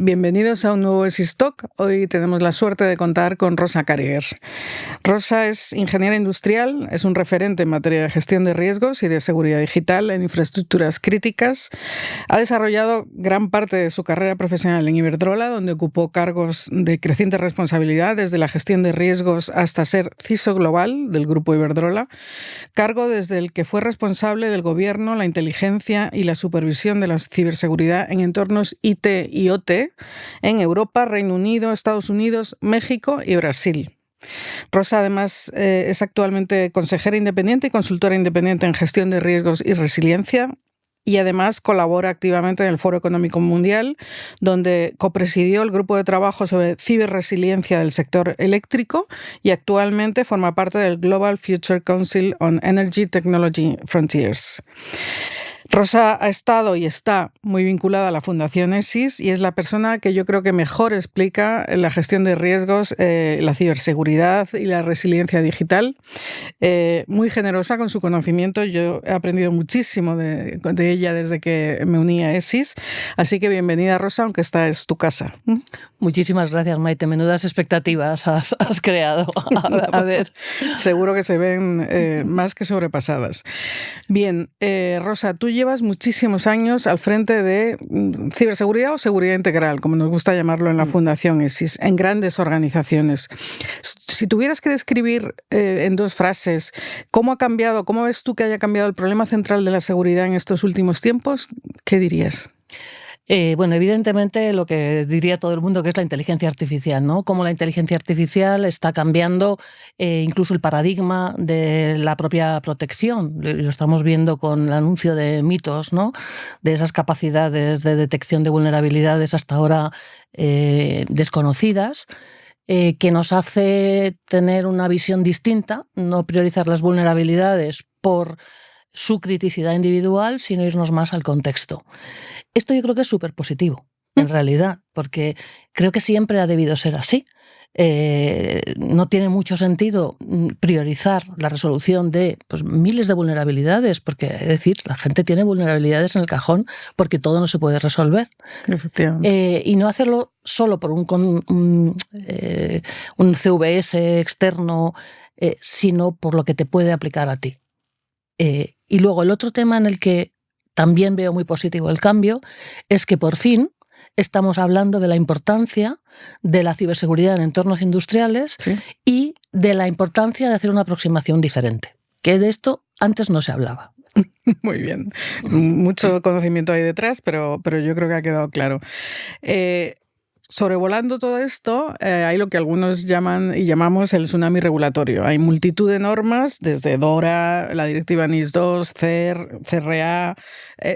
Bienvenidos a un nuevo ESIS Talk. Hoy tenemos la suerte de contar con Rosa Carrier. Rosa es ingeniera industrial, es un referente en materia de gestión de riesgos y de seguridad digital en infraestructuras críticas. Ha desarrollado gran parte de su carrera profesional en Iberdrola, donde ocupó cargos de creciente responsabilidad, desde la gestión de riesgos hasta ser CISO global del grupo Iberdrola, cargo desde el que fue responsable del gobierno, la inteligencia y la supervisión de la ciberseguridad en entornos IT y OT en Europa, Reino Unido, Estados Unidos, México y Brasil. Rosa, además, es actualmente consejera independiente y consultora independiente en gestión de riesgos y resiliencia, y además colabora activamente en el Foro Económico Mundial, donde copresidió el grupo de trabajo sobre ciberresiliencia del sector eléctrico y actualmente forma parte del Global Future Council on Energy Technology Frontiers. Rosa ha estado y está muy vinculada a la Fundación ESIS y es la persona que yo creo que mejor explica la gestión de riesgos, la ciberseguridad y la resiliencia digital. Muy generosa con su conocimiento. Yo he aprendido muchísimo de ella desde que me uní a ESIS. Así que bienvenida, Rosa, aunque esta es tu casa. Muchísimas gracias, Maite. Menudas expectativas has creado. A ver. Seguro que se ven más que sobrepasadas. Bien, Rosa, tú llevas muchísimos años al frente de ciberseguridad o seguridad integral, como nos gusta llamarlo en la Fundación ESIS, en grandes organizaciones. Si tuvieras que describir en dos frases cómo ha cambiado, cómo ves tú que haya cambiado el problema central de la seguridad en estos últimos tiempos, ¿qué dirías? Bueno, evidentemente lo que diría todo el mundo, que es la inteligencia artificial, ¿no? Cómo la inteligencia artificial está cambiando incluso el paradigma de la propia protección. Lo estamos viendo con el anuncio de mitos, ¿no? De esas capacidades de detección de vulnerabilidades hasta ahora desconocidas, que nos hace tener una visión distinta, no priorizar las vulnerabilidades por su criticidad individual, sino irnos más al contexto. Esto yo creo que es súper positivo, en realidad, porque creo que siempre ha debido ser así. No tiene mucho sentido priorizar la resolución de miles de vulnerabilidades, porque, es decir, la gente tiene vulnerabilidades en el cajón porque todo no se puede resolver. Efectivamente. Y no hacerlo solo por un CVS externo, sino por lo que te puede aplicar a ti. Y luego el otro tema en el que también veo muy positivo el cambio es que por fin estamos hablando de la importancia de la ciberseguridad en entornos industriales, ¿sí?, y de la importancia de hacer una aproximación diferente, que de esto antes no se hablaba. Muy bien. Mucho conocimiento hay detrás, pero yo creo que ha quedado claro. Sobrevolando todo esto, hay lo que algunos llaman y llamamos el tsunami regulatorio. Hay multitud de normas, desde DORA, la directiva NIS2, CER, CRA,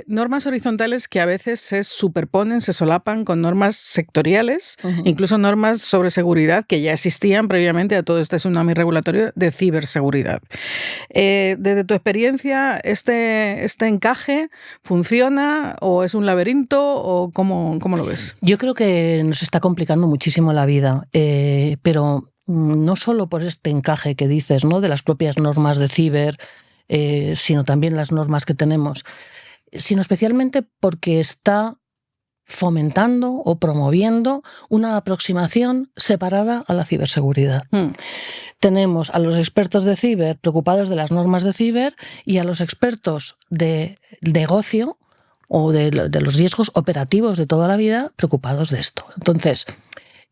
normas horizontales que a veces se superponen, se solapan con normas sectoriales, incluso normas sobre seguridad que ya existían previamente a todo este tsunami regulatorio de ciberseguridad. Desde tu experiencia, ¿este encaje funciona o es un laberinto o cómo lo ves? Yo creo que nos está complicando muchísimo la vida, pero no solo por este encaje que dices, ¿no?, de las propias normas de ciber, sino también las normas que tenemos, sino especialmente porque está fomentando o promoviendo una aproximación separada a la ciberseguridad. Tenemos a los expertos de ciber preocupados de las normas de ciber y a los expertos de negocio o de los riesgos operativos de toda la vida preocupados de esto. Entonces,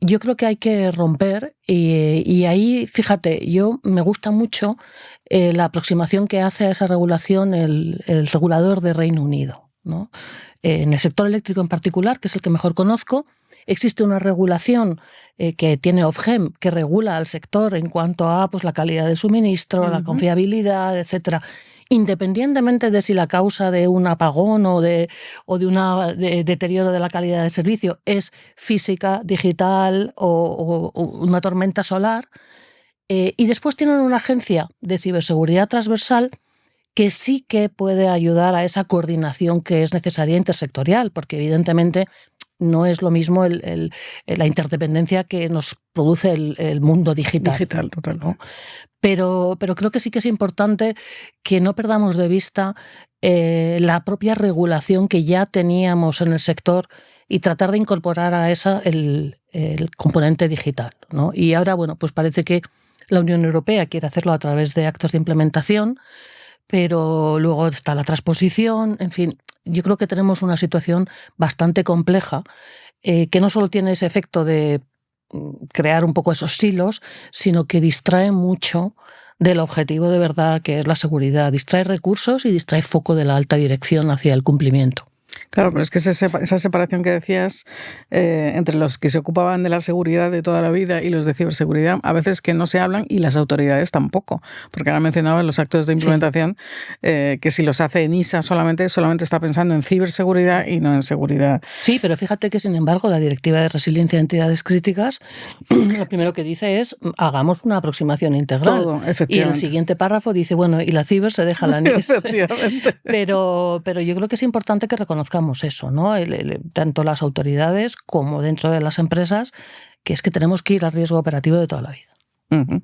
yo creo que hay que romper y ahí, fíjate, yo me gusta mucho la aproximación que hace a esa regulación el regulador de Reino Unido, ¿no? En el sector eléctrico en particular, que es el que mejor conozco, existe una regulación que tiene Ofgem, que regula al sector en cuanto a la calidad de suministro, la confiabilidad, etcétera, independientemente de si la causa de un apagón o de un deterioro de la calidad de servicio es física, digital o una tormenta solar. Y después tienen una agencia de ciberseguridad transversal que sí que puede ayudar a esa coordinación que es necesaria intersectorial, porque evidentemente no es lo mismo la interdependencia que nos produce el mundo digital. Digital, total. ¿No? Pero creo que sí que es importante que no perdamos de vista la propia regulación que ya teníamos en el sector y tratar de incorporar a esa el componente digital, ¿no? Y ahora, bueno, pues parece que la Unión Europea quiere hacerlo a través de actos de implementación, pero luego está la transposición, en fin, yo creo que tenemos una situación bastante compleja que no solo tiene ese efecto de crear un poco esos silos, sino que distrae mucho del objetivo de verdad que es la seguridad. Distrae recursos y distrae foco de la alta dirección hacia el cumplimiento. Claro, pero es que esa separación que decías entre los que se ocupaban de la seguridad de toda la vida y los de ciberseguridad, a veces que no se hablan y las autoridades tampoco, porque ahora mencionaba en los actos de implementación que si los hace ENISA solamente está pensando en ciberseguridad y no en seguridad. Sí, pero fíjate que sin embargo la Directiva de Resiliencia de Entidades Críticas lo primero que dice es hagamos una aproximación integral. Todo, y el siguiente párrafo dice, bueno, y la ciber se deja la NIS. Pero yo creo que es importante que reconozcamos eso, ¿no? Tanto las autoridades como dentro de las empresas, que es que tenemos que ir al riesgo operativo de toda la vida. Uh-huh.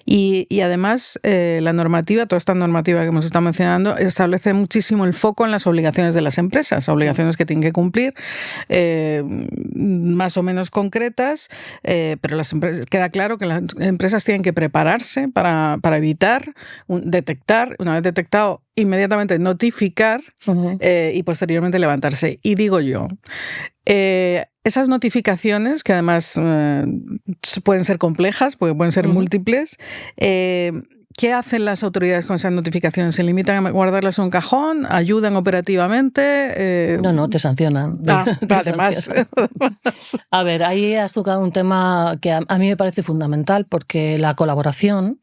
Y además la normativa, toda esta normativa que hemos estado mencionando, establece muchísimo el foco en las obligaciones de las empresas, obligaciones que tienen que cumplir, más o menos concretas, pero las empresas, queda claro que las empresas tienen que prepararse para evitar, detectar, una vez detectado, inmediatamente notificar y posteriormente levantarse. Y digo yo, esas notificaciones, que además pueden ser complejas, porque pueden ser múltiples, ¿qué hacen las autoridades con esas notificaciones? ¿Se limitan a guardarlas en un cajón? ¿Ayudan operativamente? No, te sancionan. Además. A ver, ahí has tocado un tema que a mí me parece fundamental, porque la colaboración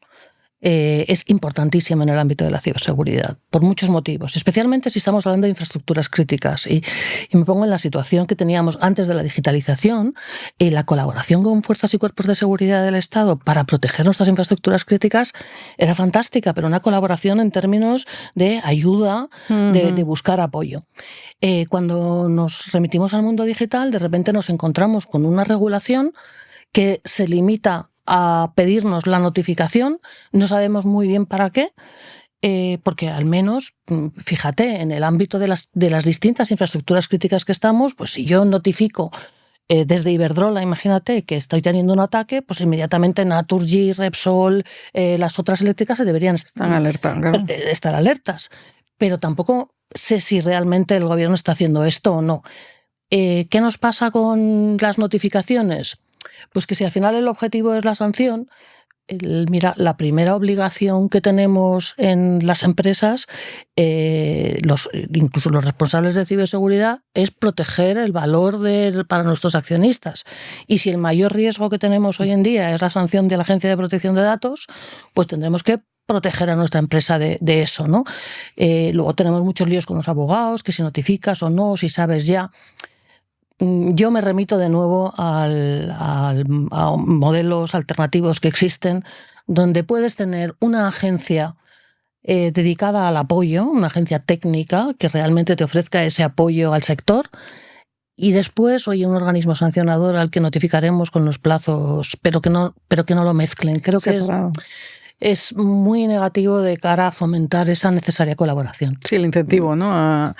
es importantísima en el ámbito de la ciberseguridad, por muchos motivos, especialmente si estamos hablando de infraestructuras críticas. Y me pongo en la situación que teníamos antes de la digitalización, la colaboración con fuerzas y cuerpos de seguridad del Estado para proteger nuestras infraestructuras críticas era fantástica, pero una colaboración en términos de ayuda, de buscar apoyo. Cuando nos remitimos al mundo digital, de repente nos encontramos con una regulación que se limita a pedirnos la notificación, no sabemos muy bien para qué, porque al menos, fíjate, en el ámbito de las distintas infraestructuras críticas que estamos, pues si yo notifico desde Iberdrola, imagínate que estoy teniendo un ataque, pues inmediatamente Naturgy, Repsol, las otras eléctricas se deberían estar alertas. Pero tampoco sé si realmente el gobierno está haciendo esto o no. ¿Qué nos pasa con las notificaciones? Pues que si al final el objetivo es la sanción, mira, la primera obligación que tenemos en las empresas, incluso los responsables de ciberseguridad, es proteger el valor para nuestros accionistas. Y si el mayor riesgo que tenemos hoy en día es la sanción de la Agencia de Protección de Datos, pues tendremos que proteger a nuestra empresa de eso, ¿no? Luego tenemos muchos líos con los abogados, que si notificas o no, si sabes ya. Yo me remito de nuevo a modelos alternativos que existen, donde puedes tener una agencia dedicada al apoyo, una agencia técnica que realmente te ofrezca ese apoyo al sector, y después, un organismo sancionador al que notificaremos con los plazos, pero que no lo mezclen. Creo que es muy negativo de cara a fomentar esa necesaria colaboración. Sí, el incentivo, ¿no?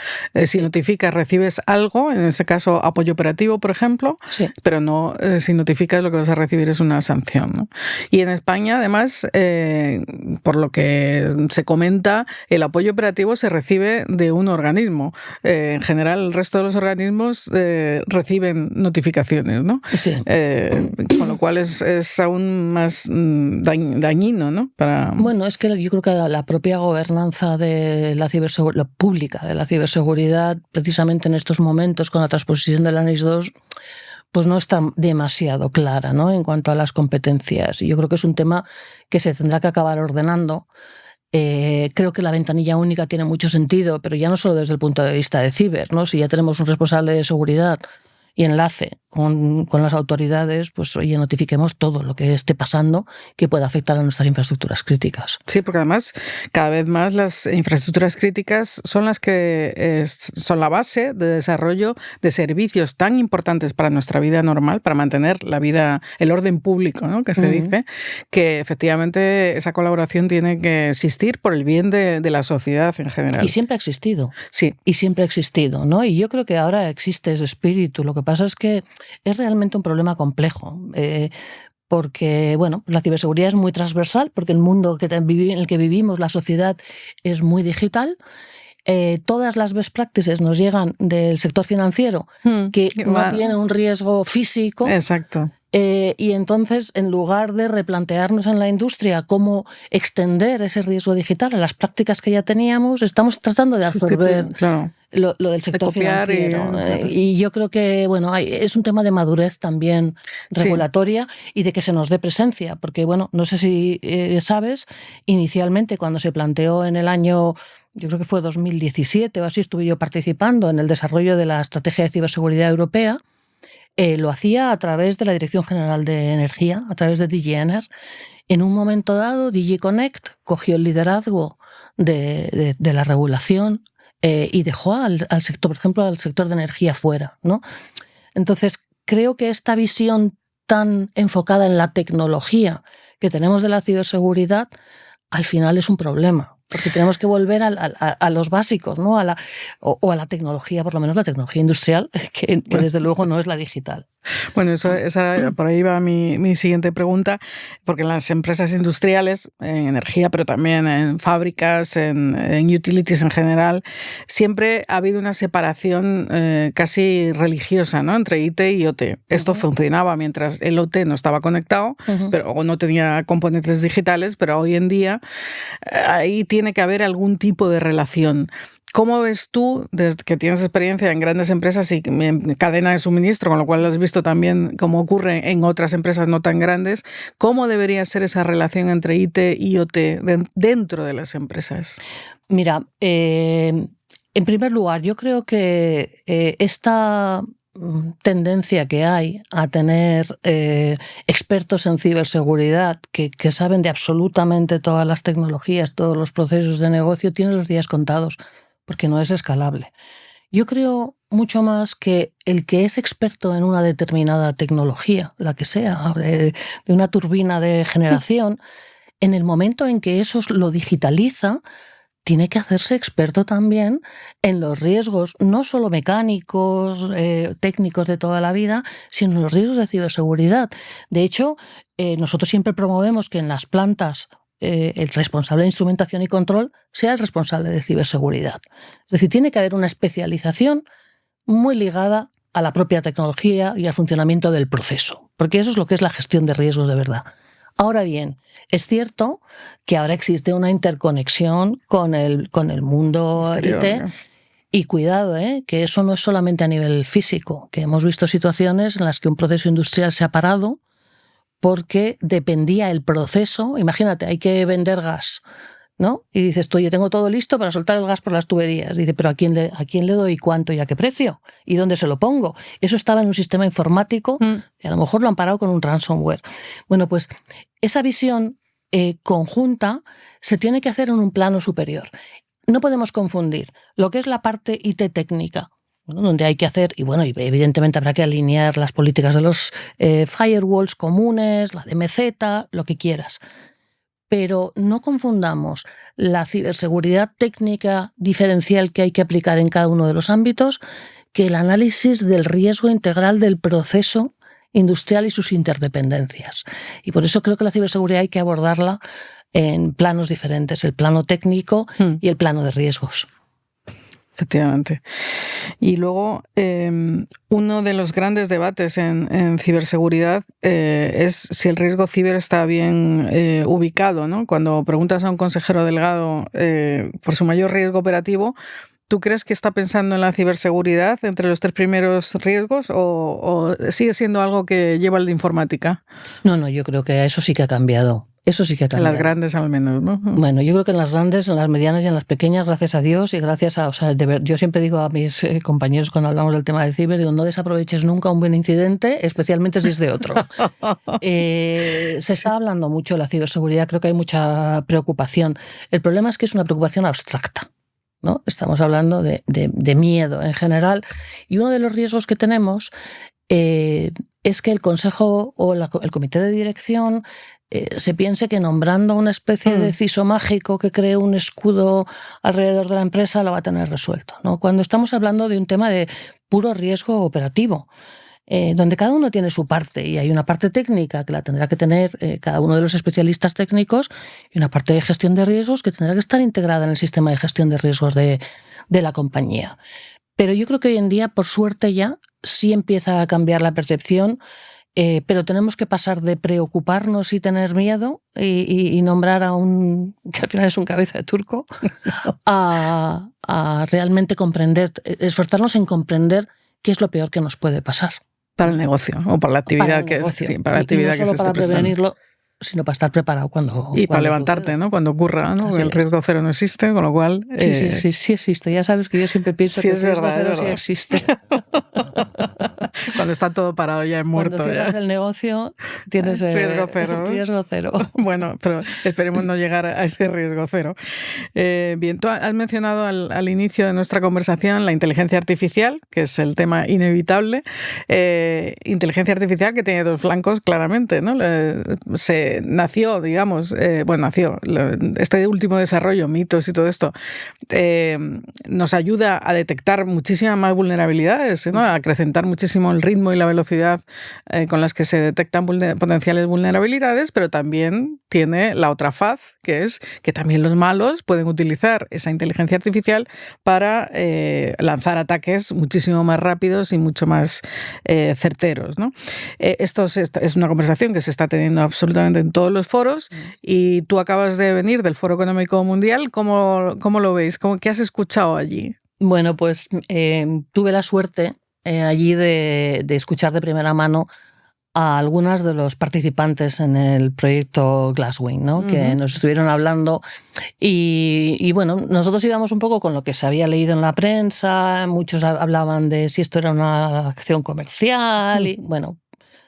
Si notificas, recibes algo, en ese caso apoyo operativo, por ejemplo, sí. Pero no, si notificas, lo que vas a recibir es una sanción, ¿no? Y en España, además, por lo que se comenta, el apoyo operativo se recibe de un organismo. En general, el resto de los organismos reciben notificaciones, ¿no? Sí. Con lo cual es aún más dañino, ¿no? Bueno, es que yo creo que la propia gobernanza de la ciberseguridad pública, de la ciberseguridad, precisamente en estos momentos con la transposición de la NIS 2, pues no está demasiado clara, ¿no? En cuanto a las competencias. Y yo creo que es un tema que se tendrá que acabar ordenando. Creo que la ventanilla única tiene mucho sentido, pero ya no solo desde el punto de vista de ciber, ¿no? Si ya tenemos un responsable de seguridad y enlace con las autoridades, pues oye, notifiquemos todo lo que esté pasando que pueda afectar a nuestras infraestructuras críticas. Sí, porque además cada vez más las infraestructuras críticas son las que son la base de desarrollo de servicios tan importantes para nuestra vida normal, para mantener la vida, el orden público, ¿no?, que se dice, que efectivamente esa colaboración tiene que existir por el bien de la sociedad en general. Y siempre ha existido. Sí. Y siempre ha existido, ¿no? Y yo creo que ahora existe ese espíritu. Lo que pasa es que es realmente un problema complejo. Porque, bueno, la ciberseguridad es muy transversal, porque el mundo en el que vivimos, la sociedad, es muy digital. Todas las best practices nos llegan del sector financiero, que no tiene un riesgo físico. Exacto. Y entonces, en lugar de replantearnos en la industria cómo extender ese riesgo digital a las prácticas que ya teníamos, estamos tratando de absorber lo del sector financiero. Y yo creo que bueno, es un tema de madurez también regulatoria y de que se nos dé presencia. Porque, bueno, no sé si sabes, inicialmente cuando se planteó en el año, yo creo que fue 2017 o así, estuve yo participando en el desarrollo de la Estrategia de Ciberseguridad Europea. Lo hacía a través de la Dirección General de Energía, a través de DG Ener. En un momento dado, DG Connect cogió el liderazgo de la regulación y dejó al sector, por ejemplo, al sector de energía fuera, ¿no? Entonces, creo que esta visión tan enfocada en la tecnología que tenemos de la ciberseguridad, al final es un problema. Porque tenemos que volver a los básicos, ¿no? O a la tecnología, por lo menos la tecnología industrial, que desde luego no es la digital. Bueno, por ahí va mi siguiente pregunta, porque en las empresas industriales, en energía, pero también en fábricas, en utilities en general, siempre ha habido una separación casi religiosa, ¿no?, entre IT y OT. Esto funcionaba mientras el OT no estaba conectado, o no tenía componentes digitales, pero hoy en día ahí tiene que haber algún tipo de relación. ¿Cómo ves tú, desde que tienes experiencia en grandes empresas y en cadena de suministro, con lo cual has visto también cómo ocurre en otras empresas no tan grandes, cómo debería ser esa relación entre IT y OT dentro de las empresas? Mira, en primer lugar, yo creo que esta tendencia que hay a tener expertos en ciberseguridad que saben de absolutamente todas las tecnologías, todos los procesos de negocio, tiene los días contados, porque no es escalable. Yo creo mucho más que el que es experto en una determinada tecnología, la que sea, de una turbina de generación, en el momento en que eso lo digitaliza, tiene que hacerse experto también en los riesgos, no solo mecánicos, técnicos de toda la vida, sino en los riesgos de ciberseguridad. De hecho, nosotros siempre promovemos que en las plantas el responsable de instrumentación y control sea el responsable de ciberseguridad. Es decir, tiene que haber una especialización muy ligada a la propia tecnología y al funcionamiento del proceso, porque eso es lo que es la gestión de riesgos de verdad. Ahora bien, es cierto que ahora existe una interconexión con el mundo exterior, IT, y cuidado, que eso no es solamente a nivel físico, que hemos visto situaciones en las que un proceso industrial se ha parado porque dependía el proceso. Imagínate, hay que vender gas, ¿no? Y dices tú, yo tengo todo listo para soltar el gas por las tuberías. Dice, pero ¿a quién le doy cuánto y a qué precio? ¿Y dónde se lo pongo? Eso estaba en un sistema informático y a lo mejor lo han parado con un ransomware. Bueno, pues esa visión conjunta se tiene que hacer en un plano superior. No podemos confundir lo que es la parte IT técnica, bueno, donde hay que hacer, y bueno, evidentemente habrá que alinear las políticas de los firewalls comunes, la DMZ, lo que quieras. Pero no confundamos la ciberseguridad técnica diferencial que hay que aplicar en cada uno de los ámbitos que el análisis del riesgo integral del proceso industrial y sus interdependencias. Y por eso creo que la ciberseguridad hay que abordarla en planos diferentes, el plano técnico y el plano de riesgos. Efectivamente. Y luego, uno de los grandes debates en ciberseguridad es si el riesgo ciber está bien ubicado, ¿no? Cuando preguntas a un consejero delegado por su mayor riesgo operativo, ¿tú crees que está pensando en la ciberseguridad entre los 3 primeros riesgos o sigue siendo algo que lleva el de informática? No, yo creo que eso sí que ha cambiado. Eso sí que ha En cambiado. las grandes al menos, ¿no? Bueno, yo creo que en las grandes, en las medianas y en las pequeñas, gracias a Dios y gracias a... O sea, yo siempre digo a mis compañeros cuando hablamos del tema de ciber, digo, no desaproveches nunca un buen incidente, especialmente si es de otro. Se está hablando mucho de la ciberseguridad, creo que hay mucha preocupación. El problema es que es una preocupación abstracta, ¿no? Estamos hablando de miedo en general, y uno de los riesgos que tenemos es que el consejo o el comité de dirección se piense que nombrando una especie de CISO mágico que cree un escudo alrededor de la empresa lo va a tener resuelto, ¿no? Cuando estamos hablando de un tema de puro riesgo operativo, donde cada uno tiene su parte, y hay una parte técnica que la tendrá que tener cada uno de los especialistas técnicos, y una parte de gestión de riesgos que tendrá que estar integrada en el sistema de gestión de riesgos de la compañía. Pero yo creo que hoy en día, por suerte ya, sí empieza a cambiar la percepción, pero tenemos que pasar de preocuparnos y tener miedo y nombrar a un, que al final es un cabeza de turco, a realmente comprender, esforzarnos en comprender qué es lo peor que nos puede pasar. Para el negocio o para la actividad que es. Sí, para la actividad y no solo para prevenirlo, sino para estar preparado cuando... Y para levantarte, suceda, ¿no? Cuando ocurra, ¿no? El riesgo cero no existe, con lo cual... Sí existe. Ya sabes que yo siempre pienso que el riesgo cero sí existe. Cuando está todo parado ya es muerto. Cuando cierras el negocio tienes riesgo cero. Riesgo cero. Bueno, pero esperemos no llegar a ese riesgo cero. Bien, tú has mencionado al inicio de nuestra conversación la inteligencia artificial, que es el tema inevitable. Inteligencia artificial que tiene dos flancos claramente, ¿no? Nació, digamos, este último desarrollo, mitos y todo esto, nos ayuda a detectar muchísimas más vulnerabilidades, ¿no? A acrecentar muchísimo el ritmo y la velocidad con las que se detectan potenciales vulnerabilidades, pero también tiene la otra faz, que es que también los malos pueden utilizar esa inteligencia artificial para lanzar ataques muchísimo más rápidos y mucho más certeros, ¿no? Esto es una conversación que se está teniendo absolutamente en todos los foros, y tú acabas de venir del Foro Económico Mundial. ¿Cómo lo veis? ¿Qué has escuchado allí? Bueno, pues tuve la suerte allí de escuchar de primera mano a algunas de los participantes en el proyecto Glasswing, ¿no? Que nos estuvieron hablando, y bueno, nosotros íbamos un poco con lo que se había leído en la prensa. Muchos hablaban de si esto era una acción comercial, y bueno,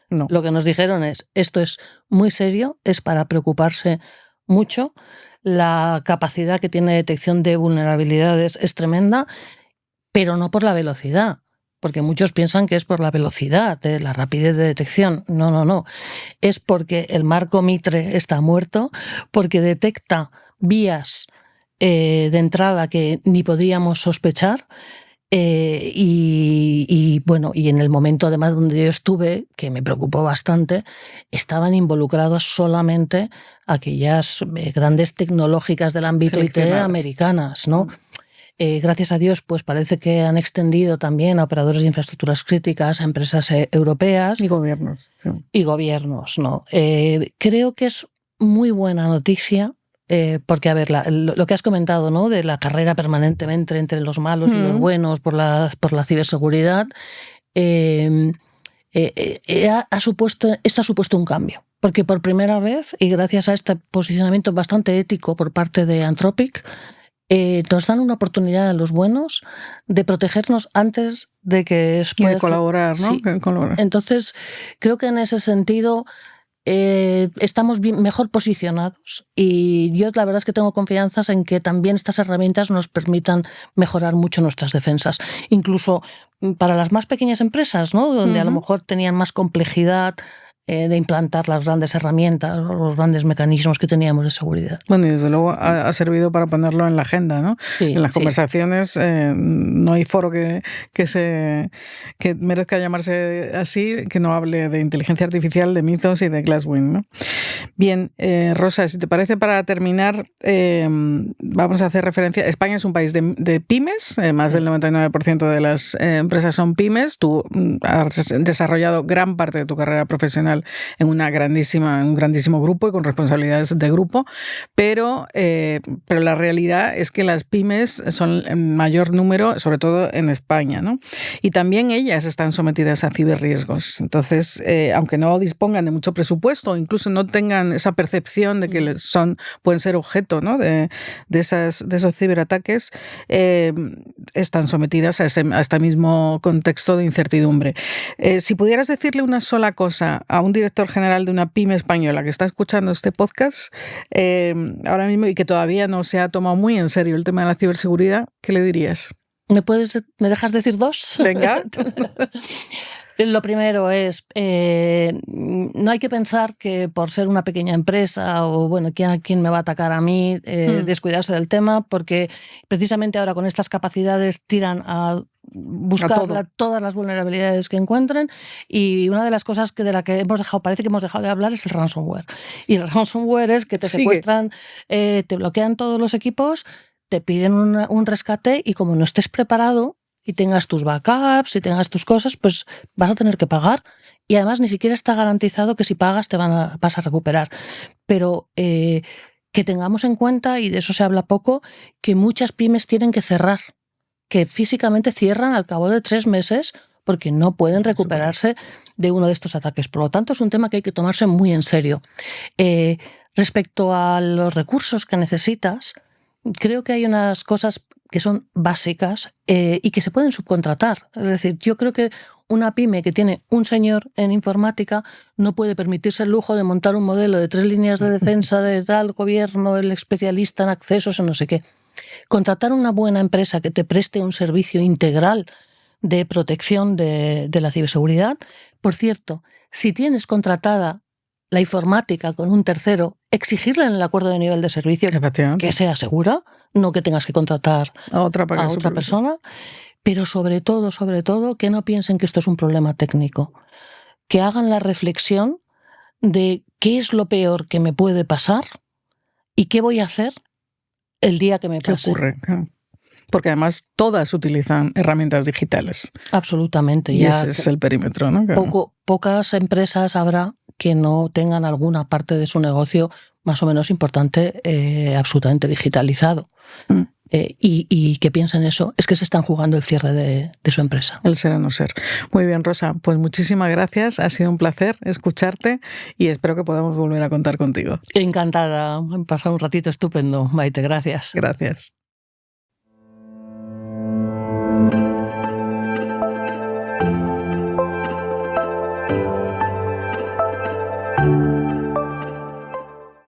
no. Lo que nos dijeron es, esto es muy serio, es para preocuparse mucho, la capacidad que tiene de detección de vulnerabilidades es tremenda, pero no por la velocidad, porque muchos piensan que es por la velocidad, la rapidez de detección. No. Es porque el marco Mitre está muerto, porque detecta vías de entrada que ni podríamos sospechar. Bueno, y en el momento además donde yo estuve, que me preocupó bastante, estaban involucrados solamente aquellas grandes tecnológicas del ámbito IT americanas, ¿no? Gracias a Dios, pues parece que han extendido también a operadores de infraestructuras críticas, a empresas europeas. Y gobiernos. Sí. Y gobiernos, ¿no? Creo que es muy buena noticia. Porque, a ver, lo que has comentado, ¿no? De la carrera permanentemente entre los malos y los buenos por la ciberseguridad, esto ha supuesto un cambio. Porque por primera vez, y gracias a este posicionamiento bastante ético por parte de Anthropic, nos dan una oportunidad a los buenos de protegernos antes de que... Y de colaborar, ¿no? Sí. Entonces, creo que en ese sentido... estamos mejor posicionados, y yo la verdad es que tengo confianza en que también estas herramientas nos permitan mejorar mucho nuestras defensas, incluso para las más pequeñas empresas, ¿no? Donde a lo mejor tenían más complejidad de implantar las grandes herramientas o los grandes mecanismos que teníamos de seguridad. Bueno, y desde luego ha servido para ponerlo en la agenda, ¿no? Sí, en las conversaciones no hay foro que merezca llamarse así, que no hable de inteligencia artificial, de mitos y de Glasswing, ¿no? Bien, Rosa, si te parece, para terminar, vamos a hacer referencia. España es un país de pymes, más del 99% de las empresas son pymes. Tú has desarrollado gran parte de tu carrera profesional internacional en un grandísimo grupo y con responsabilidades de grupo, pero la realidad es que las pymes son en mayor número, sobre todo en España, ¿no? Y también ellas están sometidas a ciberriesgos. Entonces, aunque no dispongan de mucho presupuesto, o incluso no tengan esa percepción de que pueden ser objeto, ¿no?, de esos ciberataques, están sometidas a este mismo contexto de incertidumbre. Si pudieras decirle una sola cosa a un director general de una pyme española que está escuchando este podcast ahora mismo y que todavía no se ha tomado muy en serio el tema de la ciberseguridad, ¿qué le dirías? ¿Me dejas decir dos? Venga. Lo primero es, no hay que pensar que por ser una pequeña empresa o, bueno, ¿quién me va a atacar a mí? Descuidarse del tema, porque precisamente ahora con estas capacidades tiran a buscar todas las vulnerabilidades que encuentren, y una de las cosas parece que hemos dejado de hablar es el ransomware. Y el ransomware es que te secuestran, te bloquean todos los equipos, te piden un rescate y como no estés preparado y tengas tus backups y tengas tus cosas, pues vas a tener que pagar, y además ni siquiera está garantizado que si pagas vas a recuperar. Pero que tengamos en cuenta, y de eso se habla poco, que muchas pymes tienen que cerrar, que físicamente cierran al cabo de 3 meses porque no pueden recuperarse de uno de estos ataques. Por lo tanto, es un tema que hay que tomarse muy en serio. Respecto a los recursos que necesitas, creo que hay unas cosas que son básicas y que se pueden subcontratar. Es decir, yo creo que una pyme que tiene un señor en informática no puede permitirse el lujo de montar un modelo de 3 líneas de defensa de tal gobierno, el especialista en accesos, en no sé qué. Contratar una buena empresa que te preste un servicio integral de protección de la ciberseguridad. Por cierto, si tienes contratada la informática con un tercero, exigirle en el acuerdo de nivel de servicio que sea segura, no que tengas que contratar a otra persona, pero sobre todo, que no piensen que esto es un problema técnico, que hagan la reflexión de qué es lo peor que me puede pasar y qué voy a hacer el día que me pase. ¿Qué ocurre? Porque además todas utilizan herramientas digitales. Absolutamente. Y ese es el perímetro, ¿no? Pocas empresas habrá que no tengan alguna parte de su negocio más o menos importante absolutamente digitalizado. Y que piensen eso, es que se están jugando el cierre de su empresa. El ser o no ser. Muy bien, Rosa, pues muchísimas gracias, ha sido un placer escucharte y espero que podamos volver a contar contigo. Encantada, he pasado un ratito estupendo, Maite, gracias. Gracias.